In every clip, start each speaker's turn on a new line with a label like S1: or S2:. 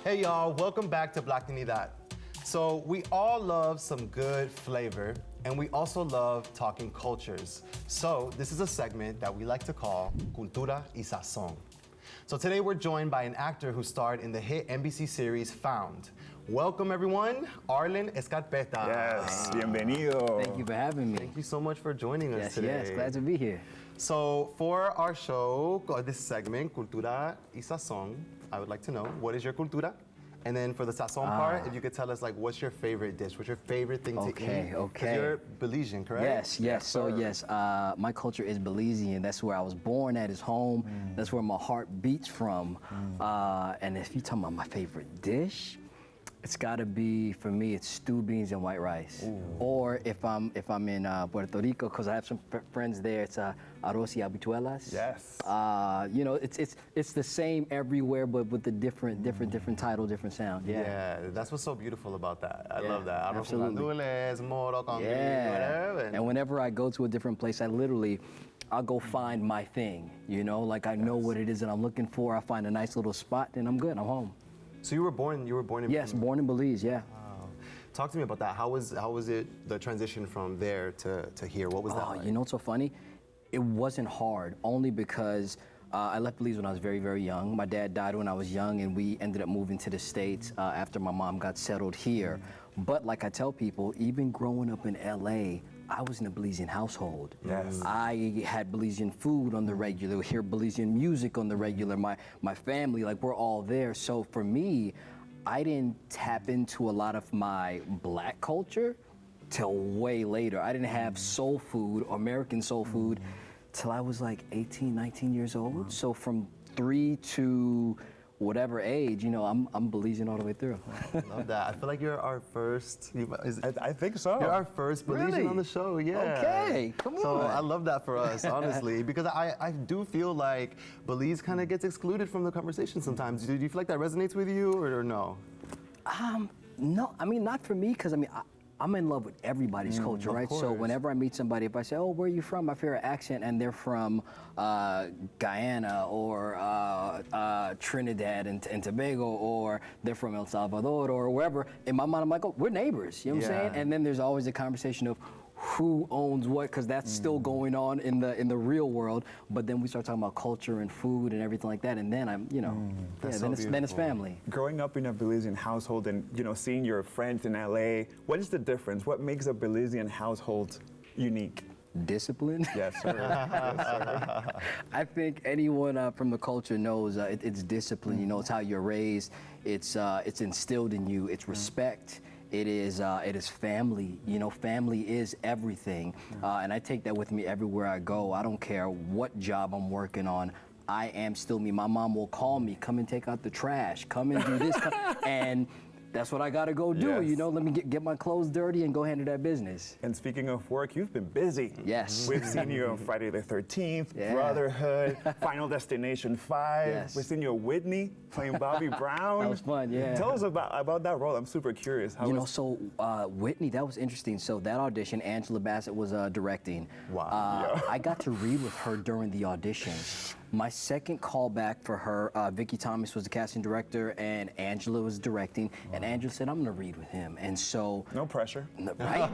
S1: Hey y'all, welcome back to Blacktinidad. So we all love some good flavor, and we also love talking cultures. So this is a segment that we like to call Cultura y Sazón. So today we're joined by an actor who starred in the hit NBC series Found. Welcome everyone, Arlen Escarpeta.
S2: Yes, bienvenido.
S3: Thank you for having me.
S1: Thank you so much for joining us today.
S3: Yes, glad to be here.
S1: So for our show, this segment, Cultura y Sazón, I would like to know, what is your cultura? And then for the sazón part, if you could tell us, like, what's your favorite dish? What's your favorite thing to eat?
S3: Okay.
S1: 'Cause you're Belizean, correct?
S3: Yes. So yes, my culture is Belizean. That's where I was born at, is home. That's where my heart beats from. And if you're talking about my favorite dish, it's gotta be, for me, it's stewed beans and white rice. Ooh. Or if I'm in Puerto Rico, because I have some friends there, it's arroz y habichuelas.
S2: Yes.
S3: You know, it's the same everywhere, but with the different title, different sound.
S1: Yeah, that's what's so beautiful about that. I love that. Arroz con
S3: Absolutely.
S1: gandules, moro con
S3: Yeah. And whenever I go to a different place, I'll go find my thing. You know, like I know what it is that I'm looking for. I find a nice little spot, and I'm good. I'm home.
S1: So you were born in
S3: Yes, born in Belize, yeah.
S1: Wow. Talk to me about that. How was it, the transition from there to here? What was that like?
S3: You know what's so funny? It wasn't hard, only because I left Belize when I was very, very young. My dad died when I was young, and we ended up moving to the States after my mom got settled here. But like I tell people, even growing up in LA, I was in a Belizean household.
S2: Yes.
S3: I had Belizean food on the regular, hear Belizean music on the regular. My family, like, we're all there. So for me, I didn't tap into a lot of my black culture till way later. I didn't have soul food, or American soul food, till I was like 18, 19 years old. So from 3 to whatever age, you know, I'm Belizean all the way through.
S1: Love that. I feel like you're our first.
S2: I think so.
S1: You're our first Belizean
S3: Really?
S1: on the show. Yeah.
S3: Okay, come
S1: So
S3: on.
S1: I love that for us, honestly, because I do feel like Belize kind of gets excluded from the conversation sometimes. Do you feel like that resonates with you, or no?
S3: No, I mean, not for me, because I mean, I'm in love with everybody's culture, right? So
S1: course.
S3: whenever I meet somebody, if I say, oh, where are you from? I hear an accent, and they're from Guyana or Trinidad and Tobago, or they're from El Salvador or wherever, in my mind, I'm like, oh, we're neighbors, you know what I'm saying? And then there's always a conversation of who owns what, because that's still going on in the real world. But then we start talking about culture and food and everything like that, and then I'm, you know, then it's family.
S2: Growing up in a Belizean household and, you know, seeing your friends in LA, what is the difference? What makes a Belizean household unique?
S3: Discipline.
S2: Yes, sir. Yes, sir.
S3: I think anyone from the culture knows it's discipline. You know, it's how you're raised. It's instilled in you. It's respect. It is family. You know, family is everything. And I take that with me everywhere I go. I don't care what job I'm working on. I am still me. My mom will call me, come and take out the trash, come and do this, and that's what I gotta go do.
S2: Yes.
S3: You know, let me get my clothes dirty and go handle that business.
S2: And speaking of work, you've been busy.
S3: Yes.
S2: We've seen you on Friday the 13th,
S3: Yeah.
S2: Brotherhood, Final Destination 5.
S3: Yes.
S2: We've seen you at Whitney playing Bobby Brown.
S3: That was fun, yeah.
S2: Tell us about that role. I'm super curious.
S3: You know, so Whitney, that was interesting. So that audition, Angela Bassett was directing.
S1: Wow.
S3: I got to read with her during the audition. My second callback for her, Vicki Thomas was the casting director, and Angela was directing. And Angela said, I'm gonna read with him. And so,
S2: no pressure.
S3: right?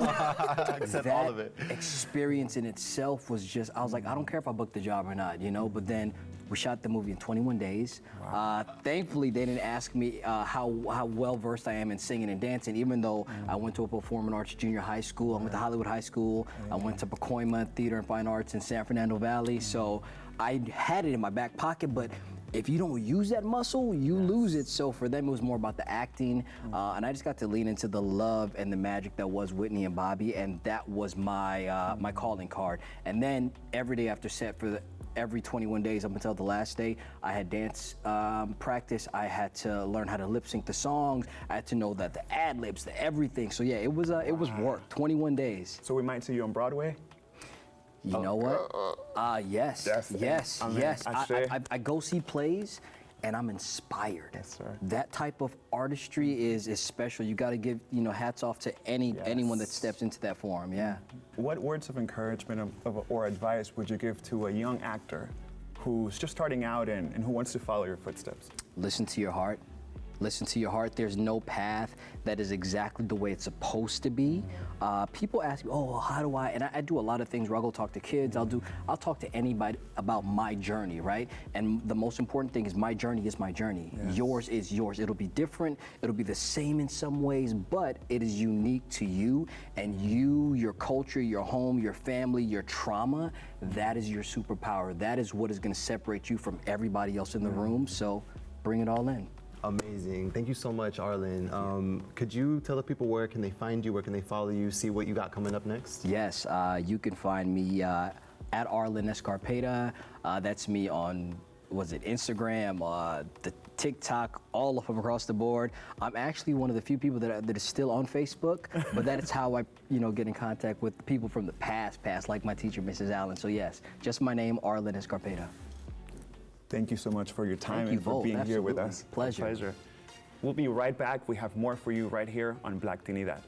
S1: Accept
S3: that
S1: all of it.
S3: experience in itself was just, I was like, I don't care if I book the job or not, you know? But then we shot the movie in 21 days. Wow. Thankfully, they didn't ask me how well versed I am in singing and dancing, even though I went to a performing arts junior high school. I went to Hollywood High School. I went to Pacoima Theater and Fine Arts in San Fernando Valley. So I had it in my back pocket, but if you don't use that muscle, you lose it. So for them, it was more about the acting, and I just got to lean into the love and the magic that was Whitney and Bobby, and that was my my calling card. And then every day after set, for every 21 days up until the last day, I had dance practice. I had to learn how to lip sync the songs. I had to know that the ad libs, the everything. So yeah, it was work. 21 days.
S2: So we might see you on Broadway?
S3: You know what? Yes. I go see plays, and I'm inspired.
S2: Yes, sir.
S3: That type of artistry is special. You got to give, you know, hats off to anyone that steps into that form. Yeah.
S2: What words of encouragement or advice would you give to a young actor who's just starting out and who wants to follow your footsteps?
S3: Listen to your heart. listen to your heart. There's no path that is exactly the way it's supposed to be. People ask me, oh, well, how do I? And I do a lot of things where I'll go talk to kids. I'll talk to anybody about my journey, right? And the most important thing is my journey is my journey.
S2: Yes.
S3: Yours is yours. It'll be different. It'll be the same in some ways, but it is unique to you and you, your culture, your home, your family, your trauma. That is your superpower. That is what is going to separate you from everybody else in the room. So bring it all in.
S1: Amazing. Thank you so much, Arlen. Could you tell the people where can they find you, where can they follow you, see what you got coming up next?
S3: Yes, you can find me at Arlen Escarpeta. That's me on, Instagram, the TikTok, all of them across the board. I'm actually one of the few people that is still on Facebook, but that is how I, get in contact with people from the past, like my teacher, Mrs. Allen. So yes, just my name, Arlen Escarpeta.
S2: Thank you so much for your time
S3: Thank you
S2: and for
S3: both.
S2: being here with
S3: Absolutely.
S2: us.
S3: Pleasure.
S2: We'll be right back. We have more for you right here on Blacktinidad.